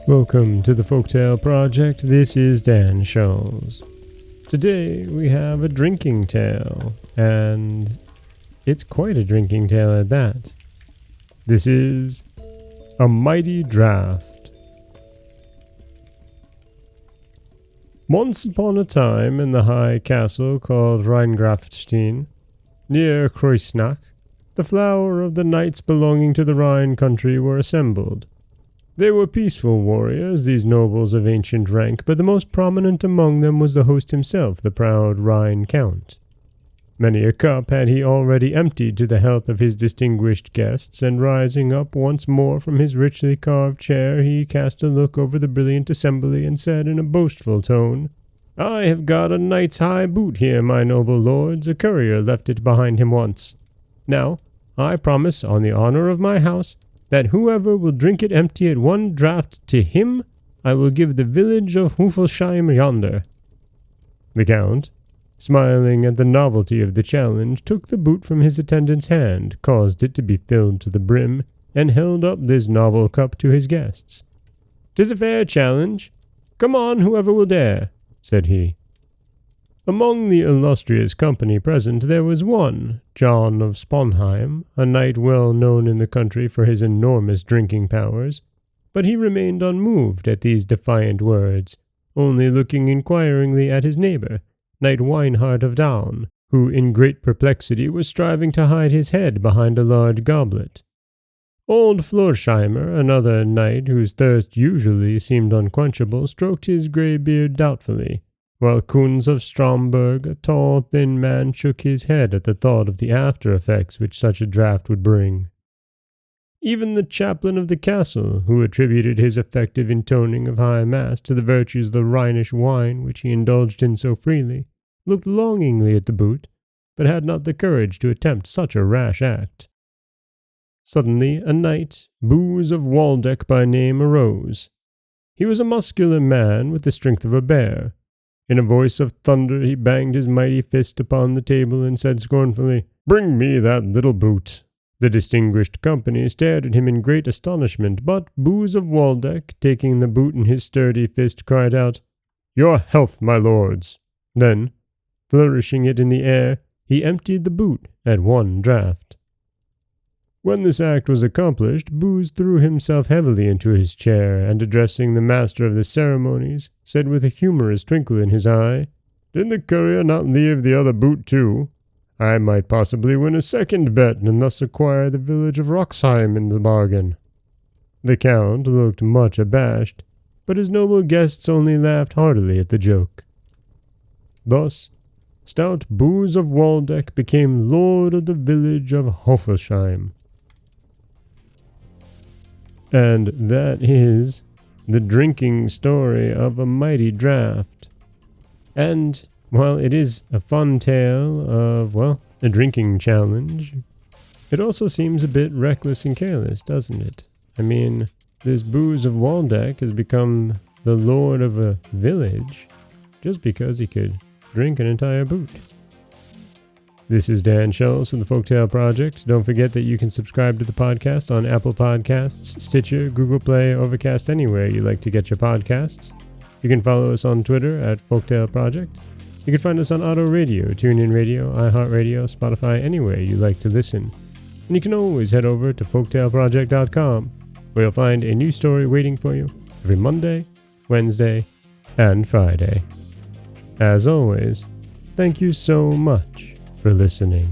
Welcome to the Folktale Project. This is Dan Scholz. Today we have a drinking tale, and it's quite a drinking tale at that. This is a Mighty Draught. Once upon a time in the high castle called Rhine, near Kreuzach, the flower of the knights belonging to the Rhine country were assembled. They were peaceful warriors, these nobles of ancient rank, but the most prominent among them was the host himself, the proud Rhine count. Many a cup had he already emptied to the health of his distinguished guests, and rising up once more from his richly carved chair, he cast a look over the brilliant assembly and said in a boastful tone, "I have got a knight's high boot here, my noble lords. A courier left it behind him once. Now, I promise on the honor of my house, that whoever will drink it empty at one draught, to him I will give the village of Hufelsheim yonder." The Count, smiling at the novelty of the challenge, took the boot from his attendant's hand, caused it to be filled to the brim, and held up this novel cup to his guests. "'Tis a fair challenge. Come on, whoever will dare," said he. Among the illustrious company present there was one, John of Sponheim, a knight well known in the country for his enormous drinking powers, but he remained unmoved at these defiant words, only looking inquiringly at his neighbor, Knight Weinhard of Daun, who in great perplexity was striving to hide his head behind a large goblet. Old Florsheimer, another knight whose thirst usually seemed unquenchable, stroked his grey beard doubtfully, while Kunz of Stromberg, a tall, thin man, shook his head at the thought of the after-effects which such a draught would bring. Even the chaplain of the castle, who attributed his effective intoning of high mass to the virtues of the Rhinish wine which he indulged in so freely, looked longingly at the boot, but had not the courage to attempt such a rash act. Suddenly a knight, Booz of Waldeck by name, arose. He was a muscular man with the strength of a bear. In a voice of thunder he banged his mighty fist upon the table and said scornfully, "Bring me that little boot." The distinguished company stared at him in great astonishment, but Booz of Waldeck, taking the boot in his sturdy fist, cried out, "Your health, my lords!" Then, flourishing it in the air, he emptied the boot at one draught. When this act was accomplished, Booz threw himself heavily into his chair, and addressing the master of the ceremonies, said with a humorous twinkle in his eye, "Did the courier not leave the other boot too? I might possibly win a second bet, and thus acquire the village of Roxheim in the bargain." The Count looked much abashed, but his noble guests only laughed heartily at the joke. Thus, stout Booz of Waldeck became lord of the village of Hofelsheim. And that is the drinking story of a mighty draught. And, while it is a fun tale of, a drinking challenge, it also seems a bit reckless and careless, doesn't it? I mean, this Booz of Waldeck has become the lord of a village just because he could drink an entire boot. This is Dan Scholz from the Folktale Project. Don't forget that you can subscribe to the podcast on Apple Podcasts, Stitcher, Google Play, Overcast, anywhere you like to get your podcasts. You can follow us on Twitter at Folktale Project. You can find us on Auto Radio, TuneIn Radio, iHeartRadio, Spotify, anywhere you like to listen. And you can always head over to folktaleproject.com, where you'll find a new story waiting for you every Monday, Wednesday, and Friday. As always, thank you so much for listening.